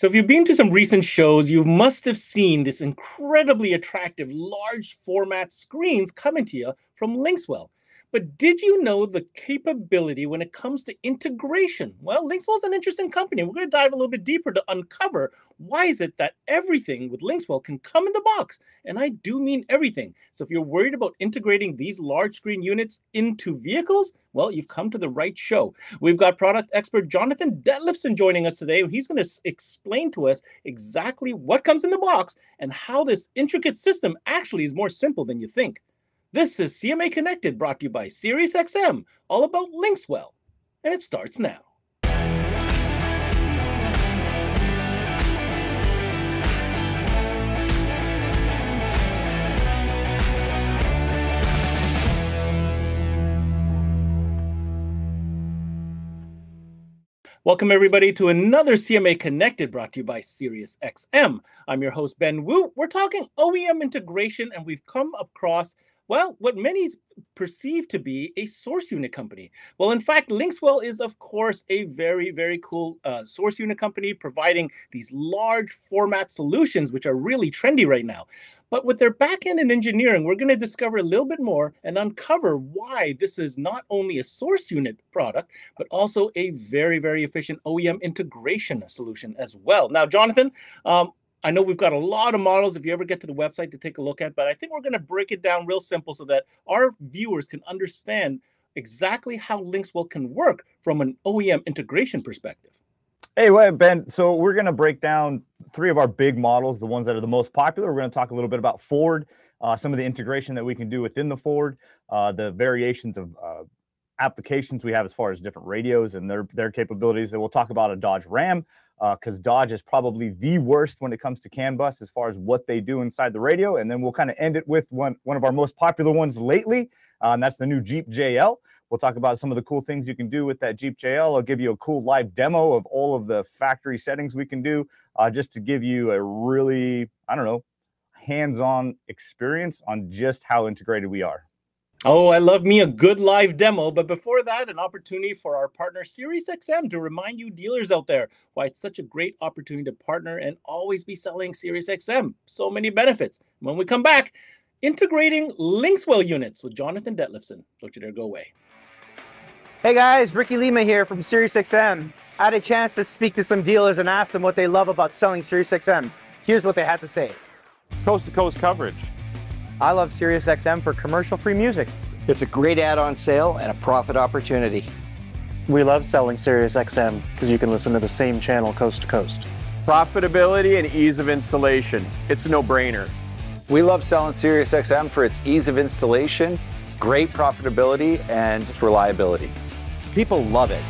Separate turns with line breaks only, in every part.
So if you've been to some recent shows, you must have seen this incredibly attractive large format screens coming to you from Linkswell. But did you know the capability when it comes to integration? Well, Linkswell is an interesting company. We're going to dive a little bit deeper to uncover why is it that everything with Linkswell can come in the box. And I do mean everything. So if you're worried about integrating these large screen units into vehicles, well, you've come to the right show. We've got product expert Jonathan Detlefsen joining us today. He's going to explain to us exactly what comes in the box and how this intricate system actually is more simple than you think. This is CMA Connected, brought to you by SiriusXM, all about Linkswell. And it starts now. Welcome, everybody, to another CMA Connected, brought to you by SiriusXM. I'm your host, Ben Wu. We're talking OEM integration, and we've come across, well, what many perceive to be a source unit company. Well, in fact, Linkswell is, of course, a very, very cool source unit company providing these large format solutions, which are really trendy right now. But with their backend and engineering, we're going to discover a little bit more and uncover why this is not only a source unit product, but also a very, very efficient OEM integration solution as well. Now, Jonathan, I know we've got a lot of models if you ever get to the website to take a look at, but I think we're going to break it down real simple so that our viewers can understand exactly how Linkswell can work from an OEM integration perspective.
Hey, well, Ben, so we're going to break down three of our big models, the ones that are the most popular. We're going to talk a little bit about Ford, some of the integration that we can do within the Ford, the variations of applications we have as far as different radios and their capabilities. And we'll talk about a Dodge Ram, because Dodge is probably the worst when it comes to CAN bus as far as what they do inside the radio. And then we'll kind of end it with one of our most popular ones lately, and that's the new Jeep JL. We'll talk about some of the cool things you can do with that Jeep JL. I'll give you a cool live demo of all of the factory settings we can do, just to give you a really, hands-on experience on just how integrated we are.
Oh, I love me a good live demo. But before that, an opportunity for our partner SiriusXM to remind you dealers out there why it's such a great opportunity to partner and always be selling SiriusXM. So many benefits. When we come back, integrating Linkswell units with Jonathan Detlefsen. Don't you dare go away.
Hey guys, Ricky Lima here from SiriusXM. I had a chance to speak to some dealers and ask them what they love about selling SiriusXM. Here's what they had to say.
Coast-to-coast coverage.
I love SiriusXM for commercial-free music.
It's a great add-on sale and a profit opportunity.
We love selling SiriusXM because you can listen to the same channel coast to coast.
Profitability and ease of installation. It's a no-brainer.
We love selling SiriusXM for its ease of installation, great profitability, and reliability.
People love it.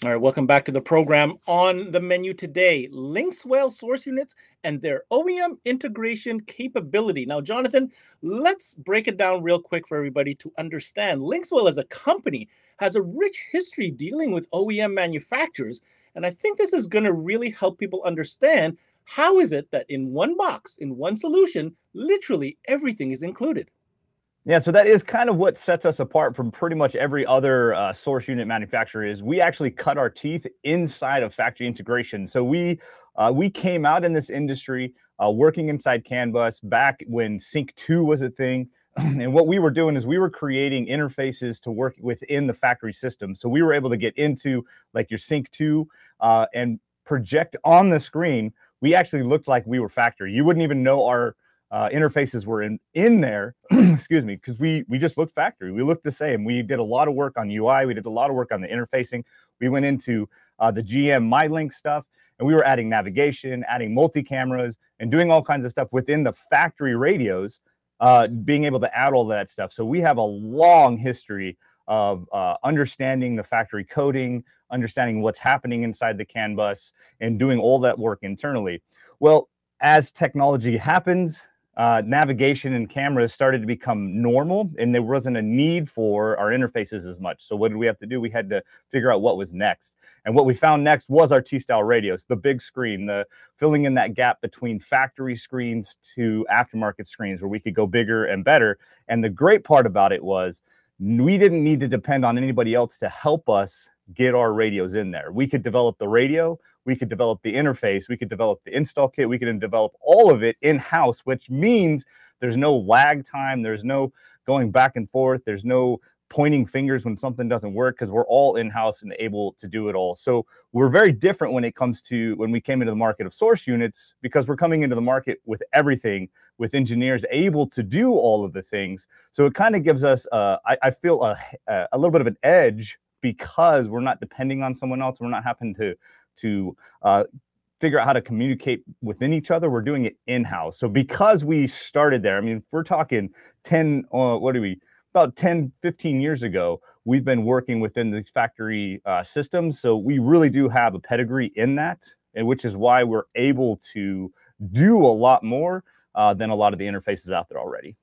All right, welcome back to the program. On the menu today, Linkswell source units and their OEM integration capability. Now, Jonathan, let's break it down real quick for everybody to understand. Linkswell as a company has a rich history dealing with OEM manufacturers, and I think this is going to really help people understand how is it that in one box, in one solution, literally everything is included.
Yeah, so that is kind of what sets us apart from pretty much every other source unit manufacturer. Is we actually cut our teeth inside of factory integration. So we came out in this industry working inside CAN bus back when Sync 2 was a thing. And what we were doing is we were creating interfaces to work within the factory system. So we were able to get into like your Sync 2 and project on the screen. We actually looked like we were factory. You wouldn't even know our interfaces were in there, excuse me, because we just looked factory. We looked the same. We did a lot of work on UI. We did a lot of work on the interfacing. We went into the GM MyLink stuff, and we were adding navigation, adding multi-cameras, and doing all kinds of stuff within the factory radios, being able to add all that stuff. So we have a long history of understanding the factory coding, understanding what's happening inside the CAN bus, and doing all that work internally. Well, as technology happens, navigation and cameras started to become normal, and there wasn't a need for our interfaces as much. So what did we have to do? We had to figure out what was next. And what we found next was our T-style radios, the big screen, the filling in that gap between factory screens to aftermarket screens where we could go bigger and better. And the great part about it was we didn't need to depend on anybody else to help us get our radios in there. We could develop the radio, we could develop the interface, we could develop the install kit, we could develop all of it in-house, which means there's no lag time, there's no going back and forth, there's no pointing fingers when something doesn't work, because we're all in-house and able to do it all. So we're very different when it comes to when we came into the market of source units, because we're coming into the market with everything, with engineers able to do all of the things. So it kind of gives us, I feel, a little bit of an edge, because we're not depending on someone else. We're not having to figure out how to communicate within each other. We're doing it in-house. So because we started there, I mean, if we're talking 10, about 10, 15 years ago, we've been working within these factory systems. So we really do have a pedigree in that, and which is why we're able to do a lot more than a lot of the interfaces out there already.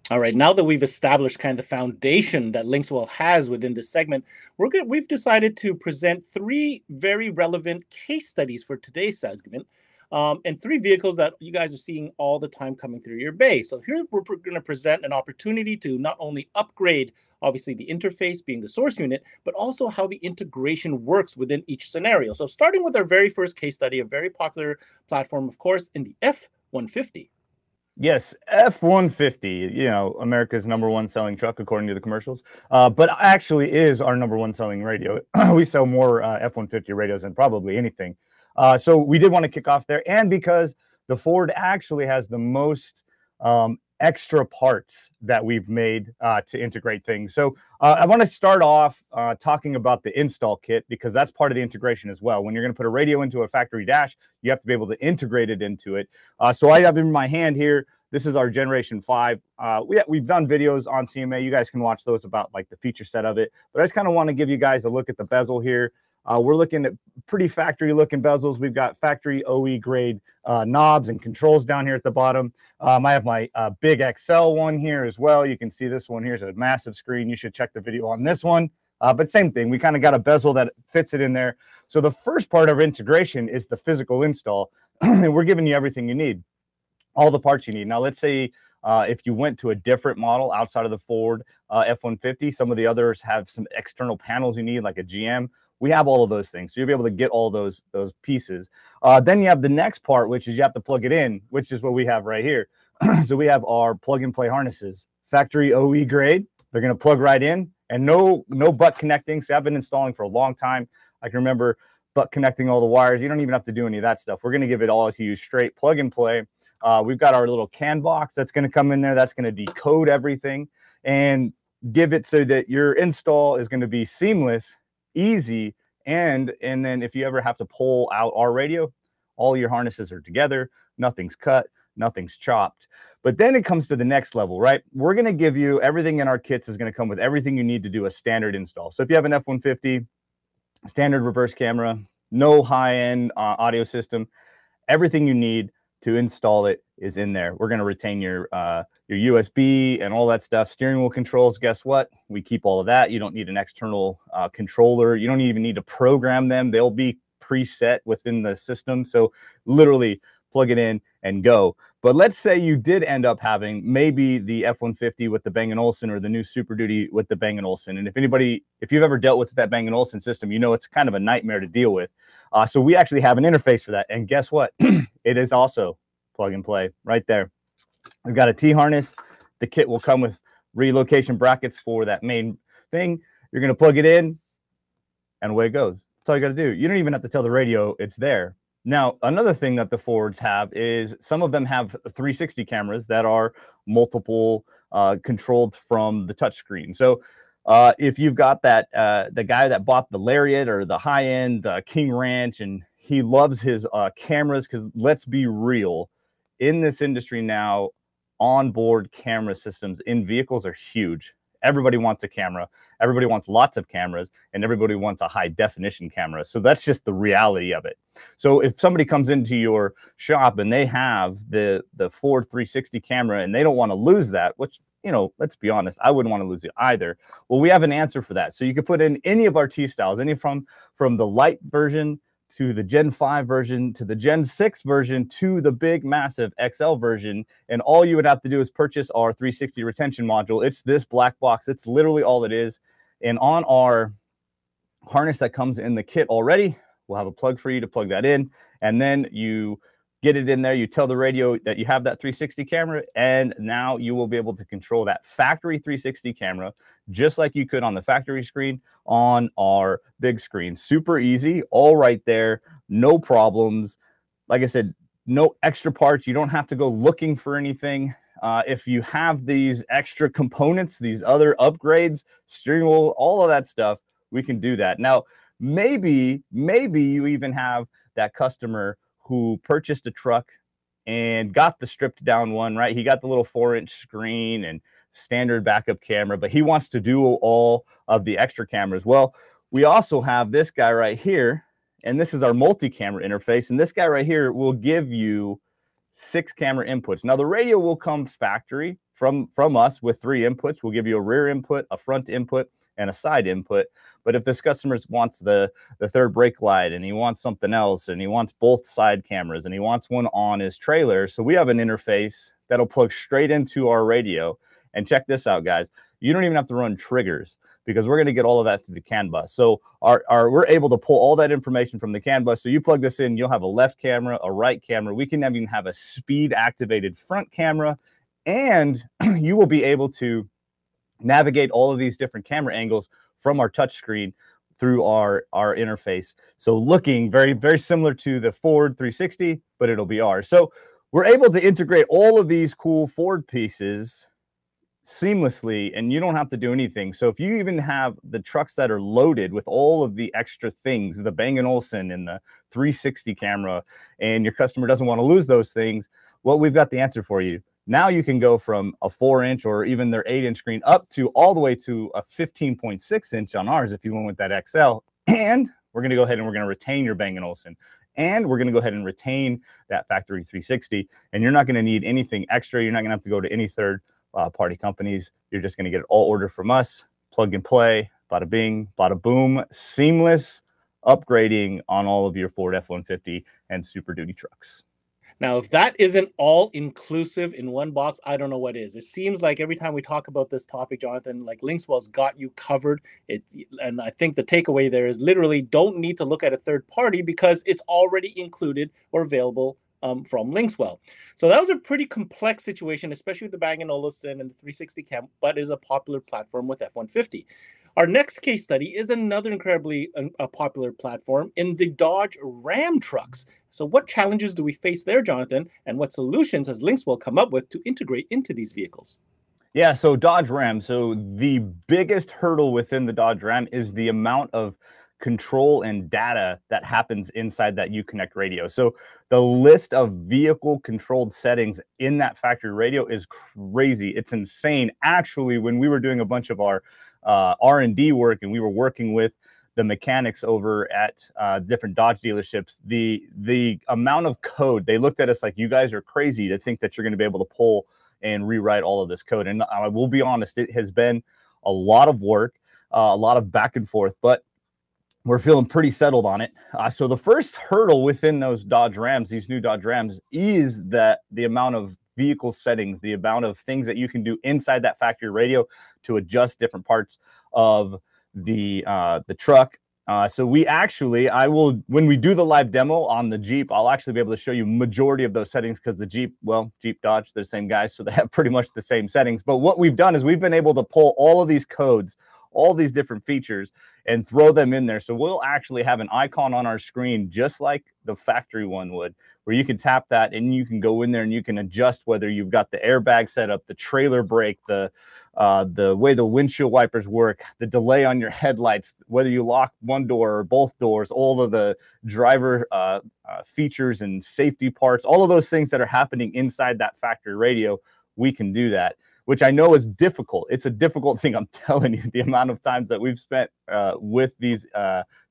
All right, now that we've established kind of the foundation that Linkswell has within this segment, we've decided to present 3 very relevant case studies for today's segment, and 3 vehicles that you guys are seeing all the time coming through your bay. So here we're going to present an opportunity to not only upgrade, obviously, the interface being the source unit, but also how the integration works within each scenario. So starting with our very first case study, a very popular platform, of course, in the F-150.
Yes, F-150, you know, America's #1 selling truck, according to the commercials, but actually is our #1 selling radio. We sell more F-150 radios than probably anything. So we did want to kick off there, and because the Ford actually has the most extra parts that we've made to integrate things. So I want to start off talking about the install kit, because that's part of the integration as well. When you're going to put a radio into a factory dash, you have to be able to integrate it into it. So I have in my hand here, this is our Generation 5. We've done videos on CMA. You guys can watch those about like the feature set of it. But I just kind of want to give you guys a look at the bezel here. We're looking at pretty factory looking bezels. We've got factory OE grade knobs and controls down here at the bottom. I have my big XL one here as well. You can see this one here is a massive screen. You should check the video on this one. But same thing, we kind of got a bezel that fits it in there. So the first part of integration is the physical install. And we're giving you everything you need, all the parts you need. Now, let's say if you went to a different model outside of the Ford F-150, some of the others have some external panels you need, like a GM. We have all of those things, so you'll be able to get all those pieces. Then you have the next part, which is you have to plug it in, which is what we have right here. So we have our plug-and-play harnesses, factory OE grade. They're going to plug right in, and no butt connecting. So I've been installing for a long time. I can remember butt connecting all the wires. You don't even have to do any of that stuff. We're going to give it all to you straight plug and play. We've got our little CAN box that's going to come in there. That's going to decode everything and give it so that your install is going to be seamless, easy, and then if you ever have to pull out our radio, all your harnesses are together, nothing's cut, nothing's chopped. But then it comes to the next level, right? We're going to give you everything in our kits is going to come with everything you need to do a standard install. So if you have an F-150, standard reverse camera, no high-end audio system, everything you need to install it is in there. We're going to retain your USB and all that stuff. Steering wheel controls, guess what? We keep all of that. You don't need an external controller. You don't even need to program them. They'll be preset within the system. So literally plug it in and go. But let's say you did end up having maybe the F-150 with the Bang & Olufsen, or the new Super Duty with the Bang & Olufsen. And if you've ever dealt with that Bang & Olufsen system, you know it's kind of a nightmare to deal with. So we actually have an interface for that. And guess what? It is also plug and play right there. We've got a T-harness. The kit will come with relocation brackets for that main thing. You're going to plug it in, and away it goes. That's all you got to do. You don't even have to tell the radio it's there. Now, another thing that the Fords have is some of them have 360 cameras that are multiple controlled from the touchscreen. So if you've got that the guy that bought the Lariat or the high-end King Ranch, and he loves his cameras, because let's be real, in this industry now, onboard camera systems in vehicles are huge. Everybody wants a camera. Everybody wants lots of cameras, and everybody wants a high definition camera. So that's just the reality of it. So if somebody comes into your shop and they have the Ford 360 camera and they don't want to lose that, which, you know, let's be honest, I wouldn't want to lose it either. Well, we have an answer for that. So you could put in any of our T-styles, any from the light version to the Gen 5 version, to the Gen 6 version, to the big, massive XL version. And all you would have to do is purchase our 360 retention module. It's this black box. It's literally all it is. And on our harness that comes in the kit already, we'll have a plug for you to plug that in. And then you get it in there. You tell the radio that you have that 360 camera, and now you will be able to control that factory 360 camera just like you could on the factory screen on our big screen. Super easy, all right there, no problems. Like I said, no extra parts. You don't have to go looking for anything. If you have these extra components, these other upgrades, steering wheel, all of that stuff, we can do that. Now, maybe you even have that customer who purchased a truck and got the stripped down one, right? He got the little 4-inch screen and standard backup camera, but he wants to do all of the extra cameras. Well, we also have this guy right here, and this is our multi-camera interface. And this guy right here will give you 6 camera inputs. Now, the radio will come factory from us with 3 inputs. We'll give you a rear input, a front input, and a side input. But if this customer wants the third brake light, and he wants something else, and he wants both side cameras, and he wants one on his trailer, so we have an interface that'll plug straight into our radio. And check this out, guys. You don't even have to run triggers because we're going to get all of that through the CAN bus. So we're able to pull all that information from the CAN bus. So you plug this in, you'll have a left camera, a right camera. We can even have a speed activated front camera, and you will be able to navigate all of these different camera angles from our touch screen through our interface. So looking very, very similar to the Ford 360, but it'll be ours. So we're able to integrate all of these cool Ford pieces seamlessly, and you don't have to do anything. So if you even have the trucks that are loaded with all of the extra things, the Bang & Olufsen and the 360 camera, and your customer doesn't want to lose those things, well, we've got the answer for you. Now you can go from a 4-inch or even their 8-inch screen up to all the way to a 15.6-inch on ours if you went with that XL. And we're going to go ahead and we're going to retain your Bang & Olufsen. And we're going to go ahead and retain that factory 360. And you're not going to need anything extra. You're not going to have to go to any third party companies. You're just going to get it all ordered from us. Plug and play, bada bing, bada boom, seamless upgrading on all of your Ford F-150 and Super Duty trucks.
Now, if that isn't all inclusive in one box, I don't know what is. It seems like every time we talk about this topic, Jonathan, like Linkswell's got you covered. And I think the takeaway there is literally don't need to look at a third party because it's already included or available from Linkswell. So that was a pretty complex situation, especially with the Bang & Olufsen and the 360 cam, but is a popular platform with F-150. Our next case study is another incredibly popular platform in the Dodge Ram trucks. So what challenges do we face there, Jonathan, and what solutions has Linkswell come up with to integrate into these vehicles?
Yeah, so Dodge Ram. So the biggest hurdle within the Dodge Ram is the amount of control and data that happens inside that Uconnect radio. So the list of vehicle controlled settings in that factory radio is crazy. It's insane. Actually, when we were doing a bunch of our R&D work and we were working with the mechanics over at different Dodge dealerships, the amount of code, they looked at us like, you guys are crazy to think that you're going to be able to pull and rewrite all of this code. And I will be honest, it has been a lot of work, a lot of back and forth, but we're feeling pretty settled on it. So the first hurdle within those Dodge Rams, these new Dodge Rams, is that the amount of vehicle settings, the amount of things that you can do inside that factory radio to adjust different parts of the truck. So we actually, when we do the live demo on the Jeep, I'll actually be able to show you majority of those settings because the Jeep, well, Jeep, Dodge, they're the same guys, so they have pretty much the same settings. But what we've done is we've been able to pull all of these codes, all these different features, and throw them in there. So we'll actually have an icon on our screen, just like the factory one would, where you can tap that and you can go in there and you can adjust whether you've got the airbag set up, the trailer brake, the way the windshield wipers work, the delay on your headlights, whether you lock one door or both doors, all of the driver features and safety parts, all of those things that are happening inside that factory radio, we can do that, which I know is difficult. It's a difficult thing. I'm telling you, the amount of times that we've spent with these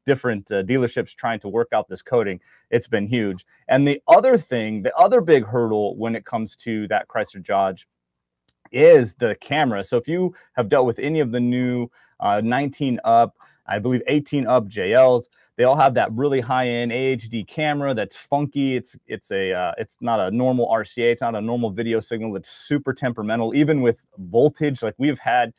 different dealerships trying to work out this coding, it's been huge. And the other thing, the other big hurdle when it comes to that Chrysler Dodge is the camera. So if you have dealt with any of the new 19 up I believe 18 up JLs. They all have that really high-end AHD camera that's funky. It's not a normal RCA. It's not a normal video signal. It's super temperamental, even with voltage. Like we've had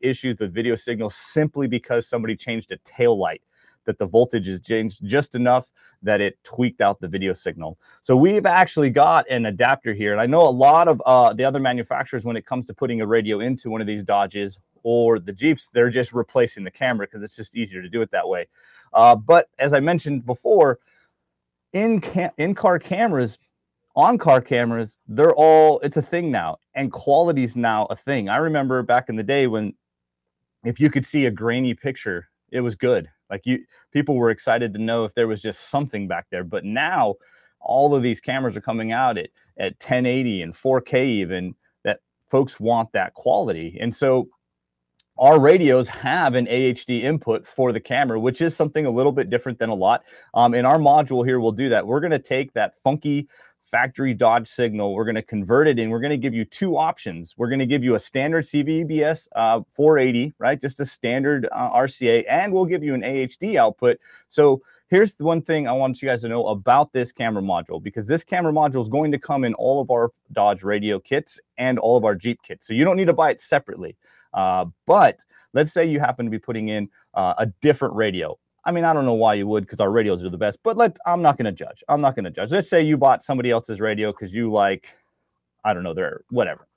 issues with video signals simply because somebody changed a tail light, that the voltage is changed just enough that it tweaked out the video signal. So we've actually got an adapter here. And I know a lot of the other manufacturers, when it comes to putting a radio into one of these Dodges or the Jeeps, they're just replacing the camera because it's just easier to do it that way. But as I mentioned before, in-car cameras, on-car cameras, it's a thing now. And quality's now a thing. I remember back in the day when if you could see a grainy picture, it was good. Like people were excited to know if there was just something back there. But now all of these cameras are coming out at 1080 and 4K even, that folks want that quality. And so our radios have an AHD input for the camera, which is something a little bit different than a lot. In our module here, we'll do that. We're going to take that funky factory Dodge signal. We're going to convert it in. We're going to give you two options. We're going to give you a standard CVBS 480, right? Just a standard RCA, and we'll give you an AHD output. So here's the one thing I want you guys to know about this camera module, because this camera module is going to come in all of our Dodge radio kits and all of our Jeep kits. So you don't need to buy it separately. But let's say you happen to be putting in a different radio. I mean, I don't know why you would, because our radios are the best, but I'm not going to judge. I'm not going to judge. Let's say you bought somebody else's radio because you like, I don't know, they're whatever,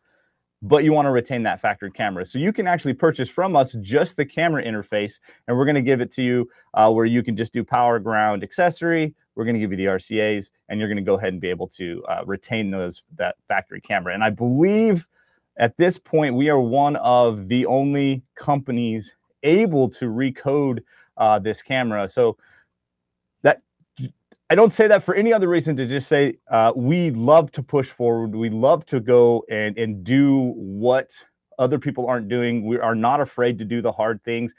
but you want to retain that factory camera. So you can actually purchase from us just the camera interface, and we're going to give it to you where you can just do power, ground, accessory. We're going to give you the RCAs, and you're going to go ahead and be able to retain that factory camera. And I believe at this point, we are one of the only companies able to recode this camera. So that I don't say that for any other reason, to just say we love to push forward. We love to go and do what other people aren't doing. We are not afraid to do the hard things.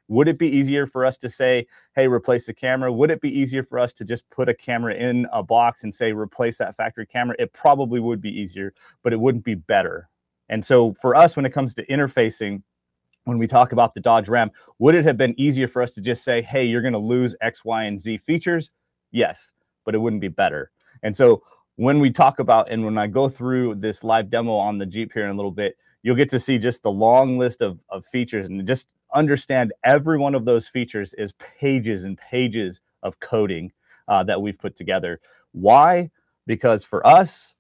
Would it be easier for us to say, hey, replace the camera? Would it be easier for us to just put a camera in a box and say, replace that factory camera? It probably would be easier, but it wouldn't be better. And so for us, when it comes to interfacing, when we talk about the Dodge Ram, would it have been easier for us to just say, hey, you're going to lose X, Y, and Z features? Yes, but it wouldn't be better. And so when we talk about, and when I go through this live demo on the Jeep here in a little bit, you'll get to see just the long list of features, and just understand every one of those features is pages and pages of coding that we've put together. Why? Because for us,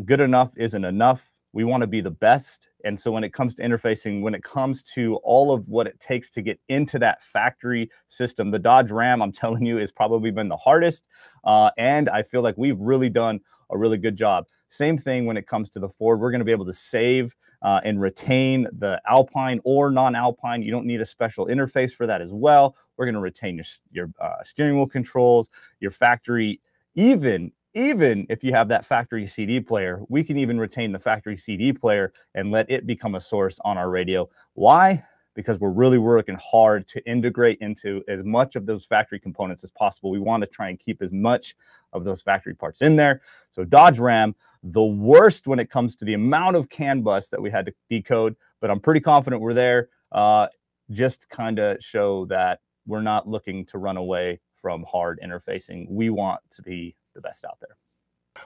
good enough isn't enough. We want to be the best. And so when it comes to interfacing, when it comes to all of what it takes to get into that factory system, the Dodge Ram, I'm telling you, has probably been the hardest. And I feel like we've really done a really good job. Same thing when it comes to the Ford. We're going to be able to save and retain the Alpine or non-Alpine. You don't need a special interface for that as well. We're going to retain your steering wheel controls, your factory, even if you have that factory CD player. We can even retain the factory CD player and let it become a source on our radio. Why? Because we're really working hard to integrate into as much of those factory components as possible. We want to try and keep as much of those factory parts in there. So Dodge Ram, the worst when it comes to the amount of CAN bus that we had to decode, but I'm pretty confident we're there. Just kind of show that we're not looking to run away from hard interfacing. We want to be the best out there.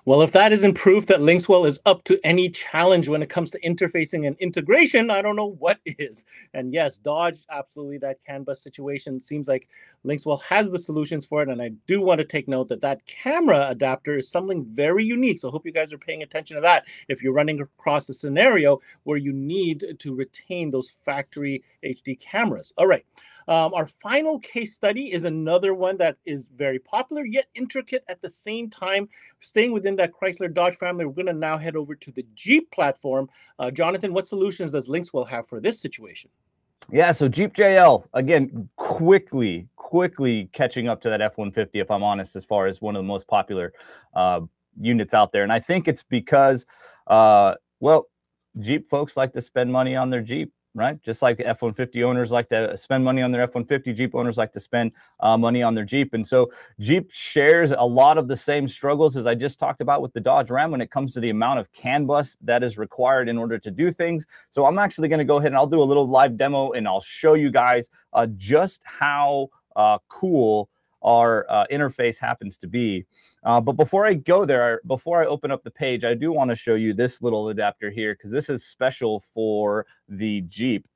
Well, if that isn't proof that Lynxwell is up to any challenge when it comes to interfacing and integration, I don't know what is. And yes, Dodge, absolutely, that CAN bus situation seems like Lynxwell has the solutions for it. And I do want to take note that that camera adapter is something very unique. So I hope you guys are paying attention to that if you're running across a scenario where you need to retain those factory HD cameras. All right. Our final case study is another one that is very popular, yet intricate at the same time. Staying within that Chrysler Dodge family, we're going to now head over to the Jeep platform. Jonathan, what solutions does Lynxwell have for this situation?
Yeah, so Jeep JL, again, quickly catching up to that F-150, if I'm honest, as far as one of the most popular units out there. And I think it's because, well, Jeep folks like to spend money on their Jeep. right? Just like F-150 owners like to spend money on their F-150, Jeep owners like to spend money on their Jeep. And so Jeep shares a lot of the same struggles as I just talked about with the Dodge Ram when it comes to the amount of CAN bus that is required in order to do things. So I'm actually going to go ahead and I'll do a little live demo and I'll show you guys just how cool our interface happens to be. But before I go there, before I open up the page, I do want to show you this little adapter here because this is special for the Jeep.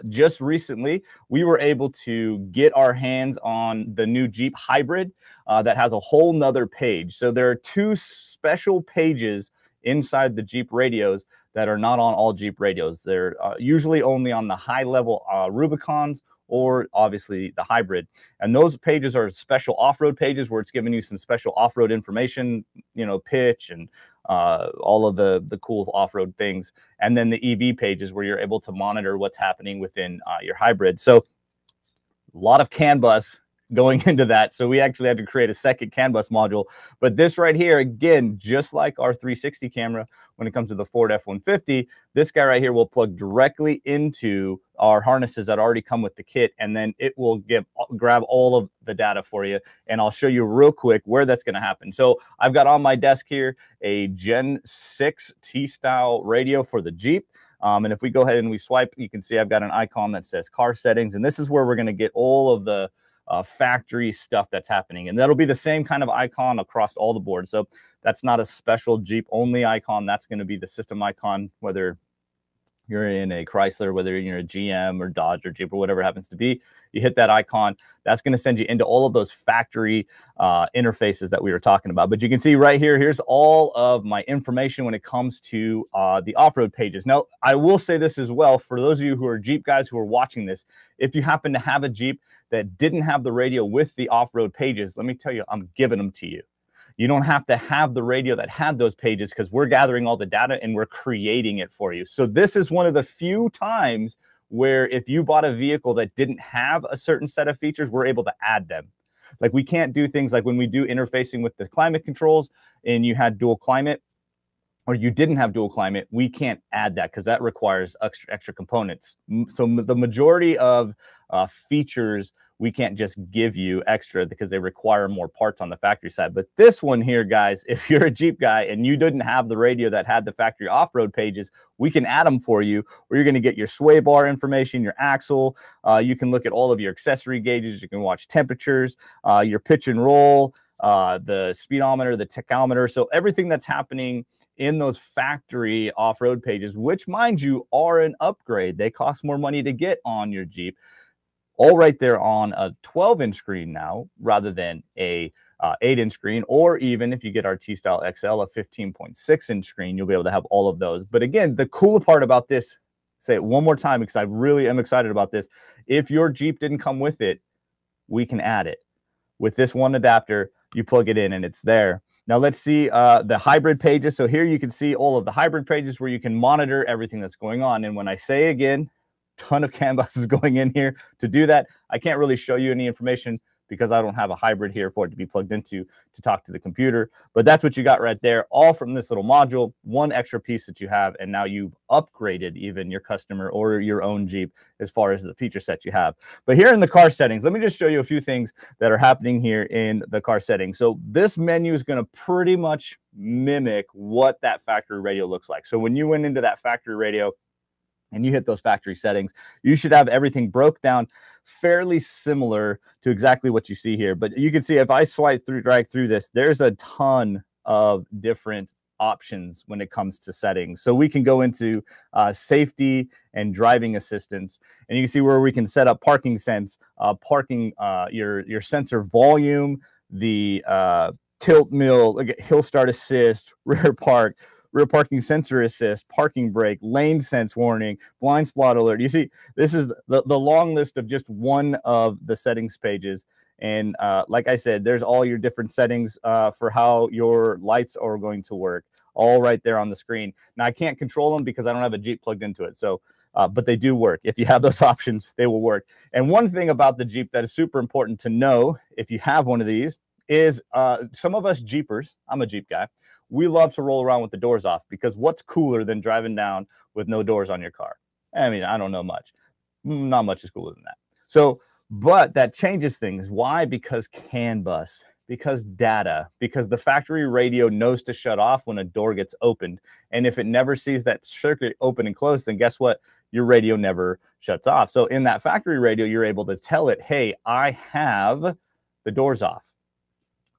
Just recently, we were able to get our hands on the new Jeep Hybrid that has a whole nother page. So there are 2 special pages inside the Jeep radios that are not on all Jeep radios. They're usually only on the high-level Rubicons or obviously the Hybrid. And those pages are special off-road pages where it's giving you some special off-road information, you know, pitch and all of the cool off-road things. And then the EV pages where you're able to monitor what's happening within your Hybrid. So a lot of CAN bus going into that. So we actually had to create a second CAN bus module. But this right here, again, just like our 360 camera, when it comes to the Ford F-150, this guy right here will plug directly into our harnesses that already come with the kit, and then it will grab all of the data for you. And I'll show you real quick where that's going to happen. So I've got on my desk here a Gen 6 T-style radio for the Jeep. And if we go ahead and we swipe, you can see I've got an icon that says car settings, and this is where we're going to get all of the factory stuff that's happening, and that'll be the same kind of icon across all the boards. So that's not a special Jeep only icon. That's going to be the system icon, whether you're in a Chrysler, whether you're a GM or Dodge or Jeep or whatever it happens to be. You hit that icon, that's going to send you into all of those factory interfaces that we were talking about. But you can see right here, here's all of my information when it comes to the off-road pages. Now, I will say this as well, for those of you who are Jeep guys who are watching this, if you happen to have a Jeep that didn't have the radio with the off-road pages, let me tell you, I'm giving them to you. You don't have to have the radio that had those pages because we're gathering all the data and we're creating it for you. So this is one of the few times where if you bought a vehicle that didn't have a certain set of features, we're able to add them. Like we can't do things like when we do interfacing with the climate controls and you had dual climate, or you didn't have dual climate, we can't add that because that requires extra components. So the majority of features we can't just give you extra because they require more parts on the factory side. But this one here, guys, if you're a Jeep guy and you didn't have the radio that had the factory off-road pages, we can add them for you, where you're going to get your sway bar information, your axle. You can look at all of your accessory gauges. You can watch temperatures, your pitch and roll, the speedometer, the tachometer. So everything that's happening in those factory off-road pages, which, mind you, are an upgrade. They cost more money to get on your Jeep. All right there on a 12-inch screen now, rather than a 8-inch screen, or even if you get our T-Style XL, a 15.6-inch screen, you'll be able to have all of those. But again, the cooler part about this, say it one more time because I really am excited about this. If your Jeep didn't come with it, we can add it. With this one adapter, you plug it in and it's there. Now let's see the hybrid pages. So here you can see all of the hybrid pages where you can monitor everything that's going on. And when I say again, ton of CAN buses going in here to do that, I can't really show you any information because I don't have a hybrid here for it to be plugged into to talk to the computer. But that's what you got right there, all from this little module, one extra piece that you have, and now you've upgraded even your customer or your own Jeep as far as the feature set you have. But here in the car settings, let me just show you a few things that are happening here in the car settings. So this menu is going to pretty much mimic what that factory radio looks like. So when you went into that factory radio and you hit those factory settings, you should have everything broke down fairly similar to exactly what you see here. But you can see if I swipe through, drag through this, there's a ton of different options when it comes to settings. So we can go into safety and driving assistance, and you can see where we can set up parking sense, your sensor volume, the tilt mill, hill start assist, rear parking sensor assist, parking brake, lane sense warning, blind spot alert. You see, this is the long list of just one of the settings pages. And like I said, there's all your different settings for how your lights are going to work, all right there on the screen. Now, I can't control them because I don't have a Jeep plugged into it. So, but they do work. If you have those options, they will work. And one thing about the Jeep that is super important to know if you have one of these is some of us Jeepers, I'm a Jeep guy, we love to roll around with the doors off, because what's cooler than driving down with no doors on your car? I mean, I don't know much. Not much is cooler than that. So, but that changes things. Why? Because CAN bus, because data, because the factory radio knows to shut off when a door gets opened. And if it never sees that circuit open and close, then guess what? Your radio never shuts off. So in that factory radio, you're able to tell it, hey, I have the doors off.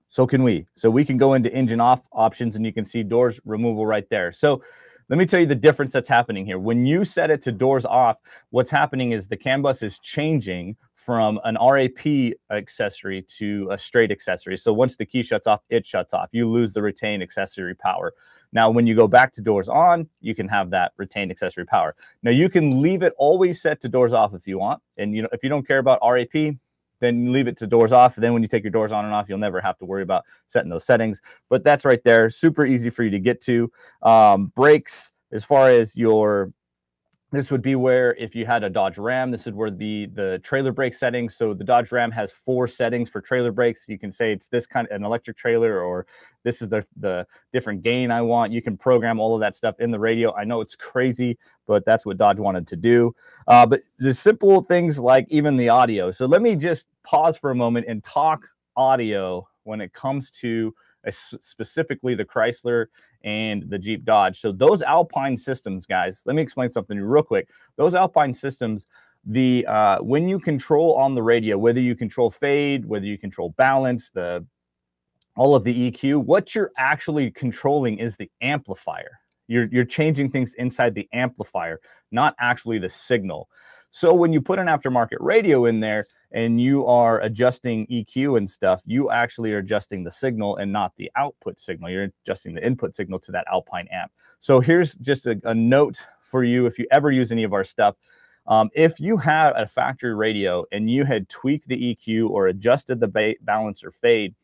So can we. So we can go into engine off options and you can see doors removal right there. So let me tell you the difference that's happening here. When you set it to doors off, what's happening is the CAN bus is changing from an RAP accessory to a straight accessory. So once the key shuts off, it shuts off. You lose the retained accessory power. Now, when you go back to doors on, you can have that retained accessory power. Now, you can leave it always set to doors off if you want. And if you don't care about RAP, then leave it to doors off. And then when you take your doors on and off, you'll never have to worry about setting those settings. But that's right there. Super easy for you to get to. Brakes, as far as this would be where if you had a Dodge Ram, this is where the trailer brake settings. So the Dodge Ram has 4 settings for trailer brakes. You can say it's this kind of an electric trailer, or this is the different gain I want. You can program all of that stuff in the radio. I know it's crazy, but that's what Dodge wanted to do. But the simple things like even the audio. So let me just pause for a moment and talk audio when it comes to specifically the Chrysler and the Jeep Dodge. So those Alpine systems, guys, let me explain something real quick. Those Alpine systems, when you control on the radio, whether you control fade, whether you control balance, all of the EQ, what you're actually controlling is the amplifier. You're changing things inside the amplifier, not actually the signal. So when you put an aftermarket radio in there and you are adjusting EQ and stuff, you actually are adjusting the signal and not the output signal. You're adjusting the input signal to that Alpine amp. So here's just a note for you if you ever use any of our stuff. If you had a factory radio and you had tweaked the EQ or adjusted the balance or fade,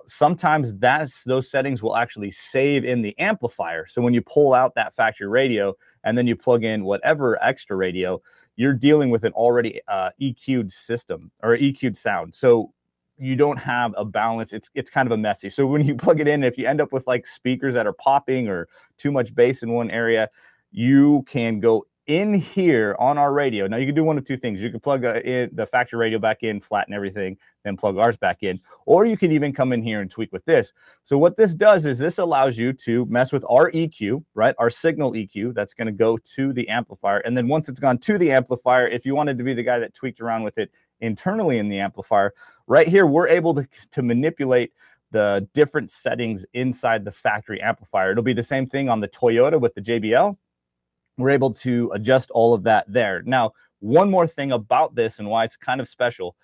sometimes those settings will actually save in the amplifier. So when you pull out that factory radio and then you plug in whatever extra radio, you're dealing with an already EQ'd system or EQ'd sound. So you don't have a balance. It's kind of a messy. So when you plug it in, if you end up with like speakers that are popping or too much bass in one area, you can go in here on our radio. Now you can do one of two things. You can plug the factory radio back in, flatten everything, then plug ours back in, or you can even come in here and tweak with this. So what this does is this allows you to mess with our EQ, right? Our signal EQ that's going to go to the amplifier. And then once it's gone to the amplifier, if you wanted to be the guy that tweaked around with it internally in the amplifier, right here, we're able to manipulate the different settings inside the factory amplifier. It'll be the same thing on the Toyota with the JBL. We're able to adjust all of that there. Now, one more thing about this and why it's kind of special.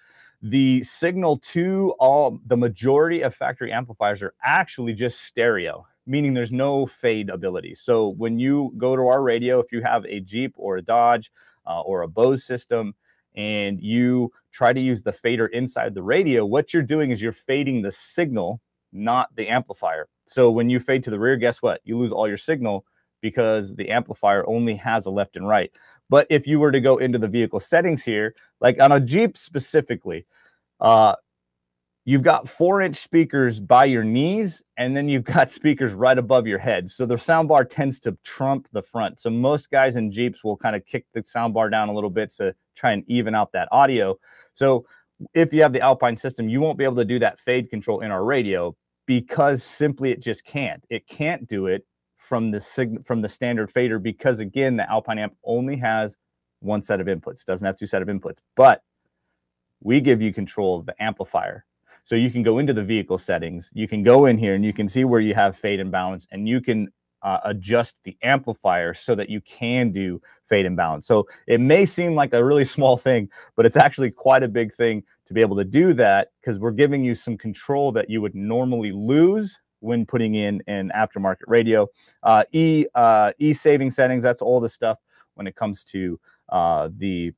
The signal to the majority of factory amplifiers are actually just stereo, meaning there's no fade ability. So when you go to our radio, if you have a Jeep or a Dodge or a Bose system, and you try to use the fader inside the radio, what you're doing is you're fading the signal, not the amplifier. So when you fade to the rear, guess what? You lose all your signal, because the amplifier only has a left and right. But if you were to go into the vehicle settings here, like on a Jeep specifically, you've got 4-inch speakers by your knees, and then you've got speakers right above your head. So the soundbar tends to trump the front. So most guys in Jeeps will kind of kick the soundbar down a little bit to try and even out that audio. So if you have the Alpine system, you won't be able to do that fade control in our radio because simply it just can't. It can't do it from the standard fader because, again, the Alpine amp only has one set of inputs, doesn't have 2 sets of inputs. But we give you control of the amplifier. So you can go into the vehicle settings, you can go in here and you can see where you have fade and balance, and you can adjust the amplifier so that you can do fade and balance. So it may seem like a really small thing, but it's actually quite a big thing to be able to do that, because we're giving you some control that you would normally lose when putting in an aftermarket radio. E-saving settings, that's all the stuff when it comes to the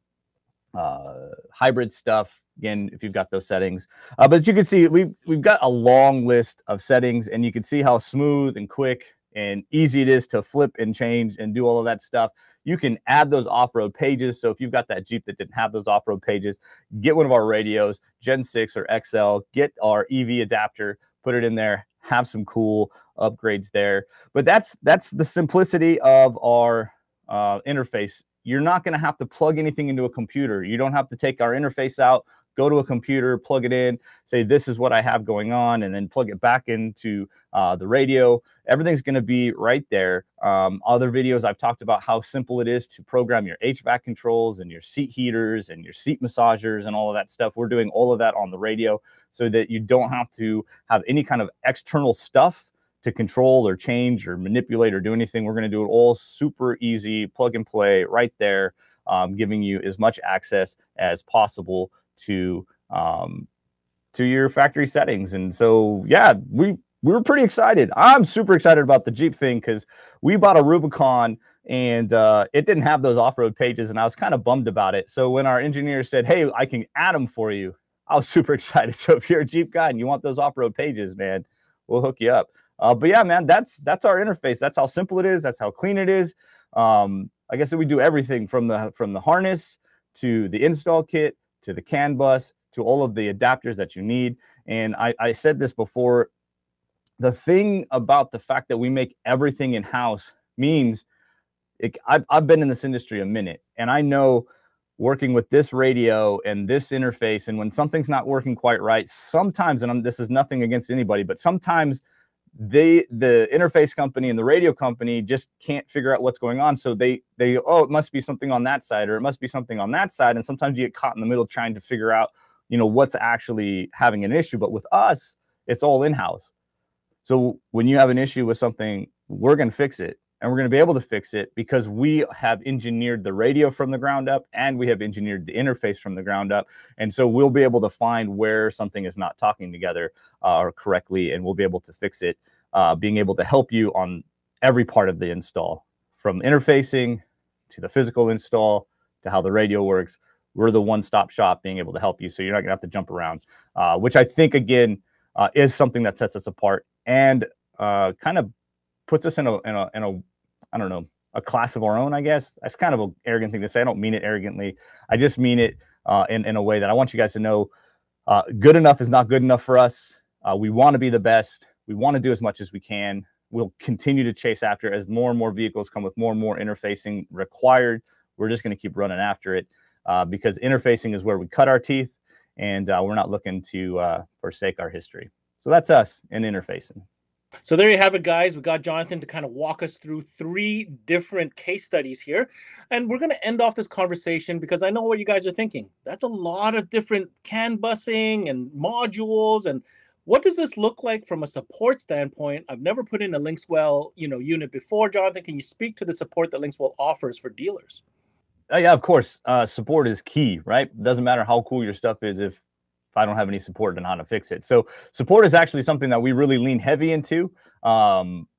hybrid stuff. Again, if you've got those settings. But you can see we've got a long list of settings, and you can see how smooth and quick and easy it is to flip and change and do all of that stuff. You can add those off-road pages. So if you've got that Jeep that didn't have those off-road pages, get one of our radios, Gen 6 or XL, get our EV adapter, put it in there, have some cool upgrades there. But that's the simplicity of our interface you're not going to have to plug anything into a computer. You don't have to take our interface out, go to a computer, plug it in, say, this is what I have going on, and then plug it back into the radio. Everything's going to be right there. Other videos, I've talked about how simple it is to program your HVAC controls and your seat heaters and your seat massagers and all of that stuff. We're doing all of that on the radio so that you don't have to have any kind of external stuff to control or change or manipulate or do anything. We're going to do it all super easy, plug and play right there, giving you as much access as possible to your factory settings. And so, yeah, we were pretty excited. I'm super excited about the Jeep thing because we bought a Rubicon and it didn't have those off-road pages, and I was kind of bummed about it. So when our engineer said, hey, I can add them for you, I was super excited. So if you're a Jeep guy and you want those off-road pages, man, we'll hook you up. But yeah, man, that's our interface. That's how simple it is. That's how clean it is. Like I said, we do everything from the harness to the install kit to the CAN bus, to all of the adapters that you need. And I said this before, the thing about the fact that we make everything in-house means I've been in this industry a minute, and I know working with this radio and this interface, and when something's not working quite right, sometimes, and this is nothing against anybody, but sometimes the interface company and the radio company just can't figure out what's going on. So they oh, it must be something on that side, or it must be something on that side. And sometimes you get caught in the middle trying to figure out, what's actually having an issue. But with us, it's all in-house. So when you have an issue with something, we're going to fix it, and we're going to be able to fix it because we have engineered the radio from the ground up, and we have engineered the interface from the ground up. And so we'll be able to find where something is not talking together or correctly, and we'll be able to fix it, being able to help you on every part of the install, from interfacing to the physical install to how the radio works. We're the one-stop shop being able to help you, so you're not going to have to jump around, which I think, again, is something that sets us apart and kind of puts us in a I don't know, a class of our own, I guess. That's kind of an arrogant thing to say. I don't mean it arrogantly. I just mean it in a way that I want you guys to know good enough is not good enough for us. We want to be the best. We want to do as much as we can. We'll continue to chase after as more and more vehicles come with more and more interfacing required. We're just going to keep running after it because interfacing is where we cut our teeth, and we're not looking to forsake our history. So that's us in interfacing.
So there you have it, guys. We got Jonathan to kind of walk us through 3 different case studies here. And we're going to end off this conversation because I know what you guys are thinking. That's a lot of different CAN busing and modules. And what does this look like from a support standpoint? I've never put in a Linkswell, unit before. Jonathan, can you speak to the support that Linkswell offers for dealers?
Yeah, of course. Support is key, right? It doesn't matter how cool your stuff is if I don't have any support on how to fix it. So support is actually something that we really lean heavy into.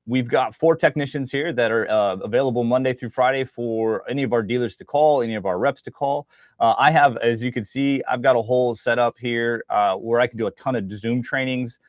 We've got 4 technicians here that are available Monday through Friday for any of our dealers to call, any of our reps to call. I have, as you can see, I've got a whole setup here where I can do a ton of Zoom trainings.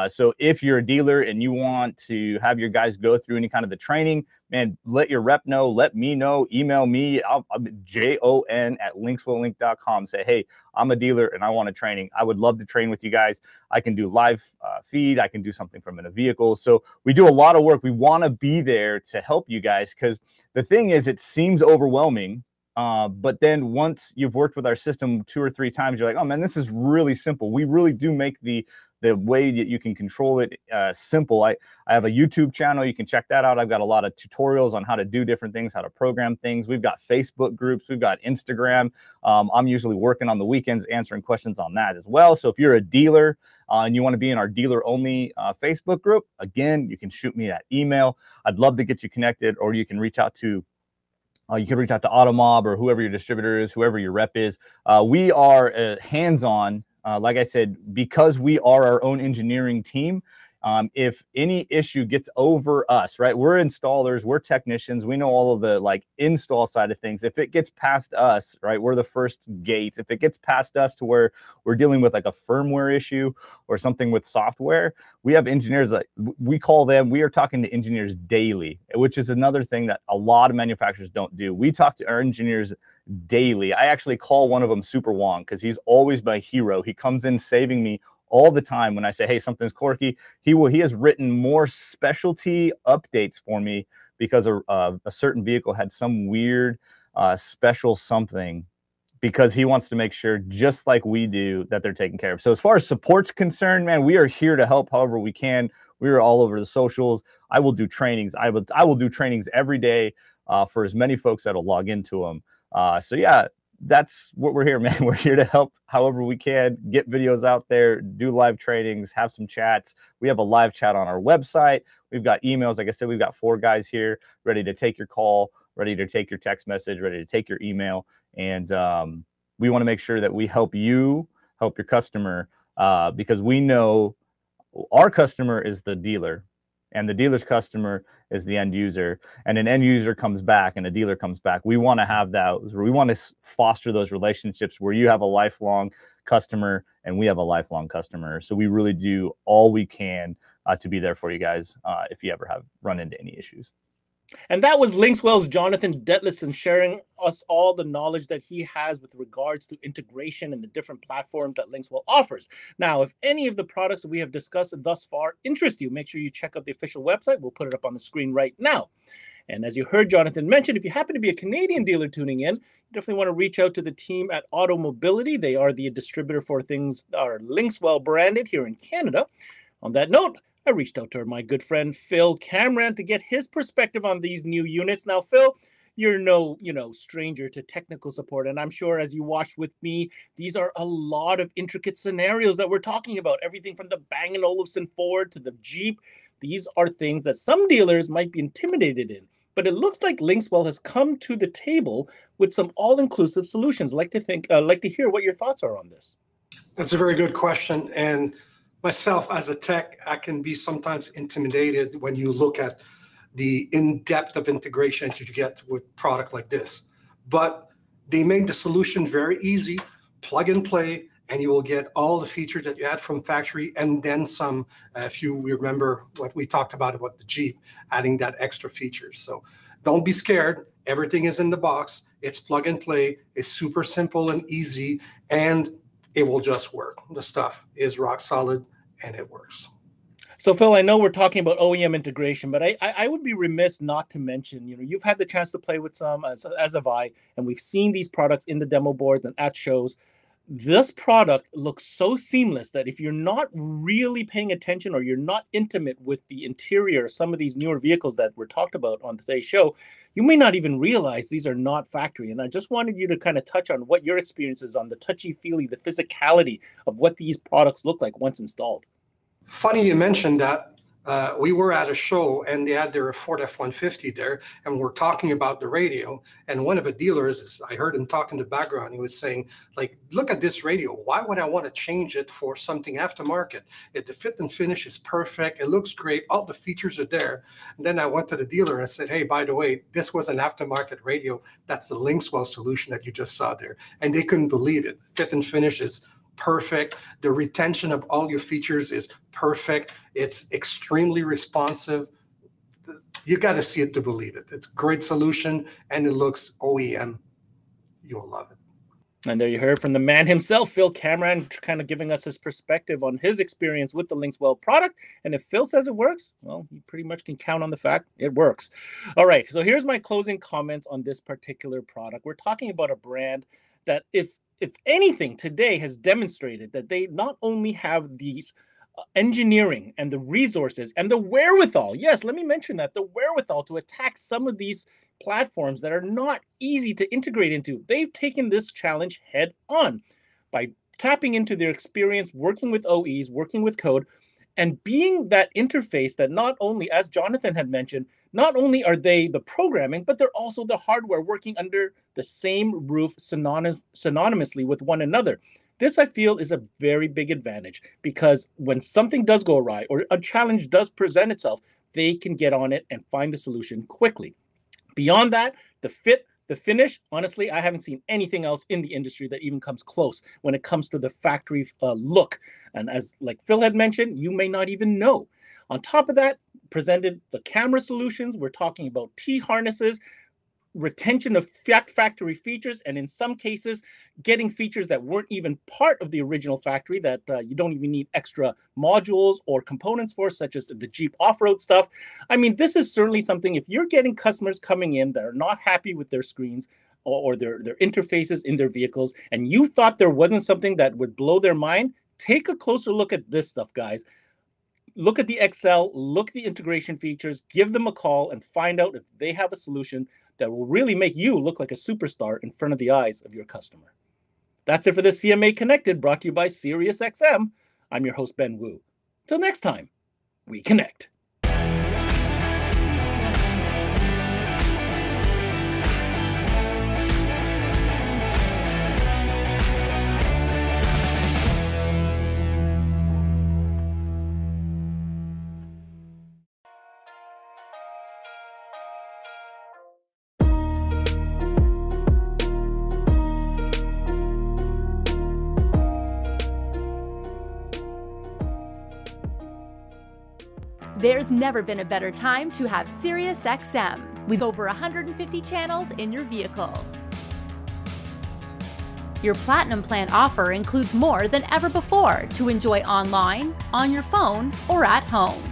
So if you're a dealer and you want to have your guys go through any kind of the training, man, let your rep know, let me know, email me, I'll jon@linkswellinc.com. Say, hey, I'm a dealer and I want a training. I would love to train with you guys. I can do live feed. I can do something from in a vehicle. So we do a lot of work. We want to be there to help you guys because the thing is, it seems overwhelming. But then once you've worked with our system 2 or 3 times, you're like, oh man, this is really simple. We really do make the way that you can control it simple. I have a YouTube channel. You can check that out. I've got a lot of tutorials on how to do different things, how to program things. We've got Facebook groups. We've got Instagram. I'm usually working on the weekends answering questions on that as well. So if you're a dealer and you want to be in our dealer-only Facebook group, again, you can shoot me that email. I'd love to get you connected, or you can reach out to Automob or whoever your distributor is, whoever your rep is. We are hands-on. Like I said, because we are our own engineering team, if any issue gets over us, right? We're installers, we're technicians, we know all of the install side of things. If it gets past us, right, we're the first gates. If it gets past us to where we're dealing with a firmware issue or something with software, we have engineers we call them, we are talking to engineers daily, which is another thing that a lot of manufacturers don't do. We talk to our engineers daily. I actually call one of them Super Wong because he's always my hero. He comes in saving me all the time when I say, hey, something's quirky. He has written more specialty updates for me because a certain vehicle had some weird special something because he wants to make sure, just like we do, that they're taken care of. So as far as support's concerned, man, we are here to help however we can. We are all over the socials. I will do trainings. I will do trainings every day for as many folks that'll log into them. So yeah, that's what we're here, man. We're here to help however we can, get videos out there, do live trainings, have some chats. We have a live chat on our website. We've got emails. Like I said, we've got 4 guys here ready to take your call, ready to take your text message, ready to take your email. And we want to make sure that we help you, help your customer, because we know our customer is the dealer, and the dealer's customer is the end user, and an end user comes back and a dealer comes back. We want to have that. We want to foster those relationships where you have a lifelong customer and we have a lifelong customer. So we really do all we can to be there for you guys if you ever have run into any issues.
And that was Linkswell's Jonathan Detlefsen sharing us all the knowledge that he has with regards to integration and the different platforms that Linkswell offers. Now, if any of the products that we have discussed thus far interest you, make sure you check out the official website. We'll put it up on the screen right now. And as you heard Jonathan mention, if you happen to be a Canadian dealer tuning in, you definitely want to reach out to the team at Auto Mobility. They are the distributor for things that are Linkswell branded here in Canada. On that note, I reached out to my good friend Phil Cameron to get his perspective on these new units. Now, Phil, you're no, stranger to technical support, and I'm sure as you watched with me, these are a lot of intricate scenarios that we're talking about. Everything from the Bang & Olufsen Ford to the Jeep. These are things that some dealers might be intimidated in, but it looks like Linkswell has come to the table with some all-inclusive solutions. Like to hear what your thoughts are on this.
That's a very good question, and myself, as a tech, I can be sometimes intimidated when you look at the in-depth of integration that you get with a product like this. But they make the solution very easy, plug and play, and you will get all the features that you had from factory and then some, if you remember what we talked about the Jeep, adding that extra features. So don't be scared. Everything is in the box. It's plug and play. It's super simple and easy, and it will just work. The stuff is rock solid and it works.
So Phil, I know we're talking about OEM integration, but I would be remiss not to mention, you've had the chance to play with some, as have I, and we've seen these products in the demo boards and at shows. This product looks so seamless that if you're not really paying attention or you're not intimate with the interior of some of these newer vehicles that were talked about on today's show, you may not even realize these are not factory. And I just wanted you to kind of touch on what your experience is on the touchy-feely, the physicality of what these products look like once installed.
Funny you mentioned that. We were at a show and they had their Ford F-150 there, and we're talking about the radio. And one of the dealers, I heard him talk in the background, he was saying, like, look at this radio. Why would I want to change it for something aftermarket? The fit and finish is perfect. It looks great. All the features are there. And then I went to the dealer and I said, hey, by the way, this was an aftermarket radio. That's the Linkswell solution that you just saw there. And they couldn't believe it. Fit and finish is perfect. The retention of all your features is perfect. It's extremely responsive. You got to see it to believe it. It's a great solution and it looks OEM. You'll love it.
And there you heard from the man himself, Phil Cameron, kind of giving us his perspective on his experience with the Linkswell product. And if Phil says it works, well, you pretty much can count on the fact it works. All right, so here's my closing comments on this particular product. We're talking about a brand that if anything today has demonstrated that they not only have these engineering and the resources and the wherewithal, yes, let me mention that, the wherewithal to attack some of these platforms that are not easy to integrate into. They've taken this challenge head on by tapping into their experience working with OEs, working with code, and being that interface that not only, as Jonathan had mentioned, not only are they the programming, but they're also the hardware working under the same roof synonymously with one another. This, I feel, is a very big advantage because when something does go awry or a challenge does present itself, they can get on it and find the solution quickly. Beyond that, the fit, the finish, honestly, I haven't seen anything else in the industry that even comes close when it comes to the factory look. And as like Phil had mentioned, you may not even know. On top of that, presented the camera solutions. We're talking about T-harnesses, retention of factory features, and in some cases, getting features that weren't even part of the original factory that you don't even need extra modules or components for, such as the Jeep off-road stuff. I mean, this is certainly something, if you're getting customers coming in that are not happy with their screens, or their interfaces in their vehicles, and you thought there wasn't something that would blow their mind, take a closer look at this stuff, guys. Look at the XL, look at the integration features, give them a call, and find out if they have a solution that will really make you look like a superstar in front of the eyes of your customer. That's it for this CMA Connected, brought to you by SiriusXM. I'm your host, Ben Wu. Till next time, we connect.
There's never been a better time to have SiriusXM with over 150 channels in your vehicle. Your Platinum Plan offer includes more than ever before to enjoy online, on your phone, or at home.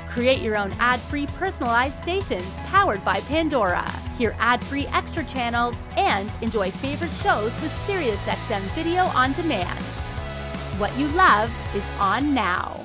Create your own ad-free personalized stations powered by Pandora. Hear ad-free extra channels and enjoy favorite shows with SiriusXM Video on Demand. What you love is on now.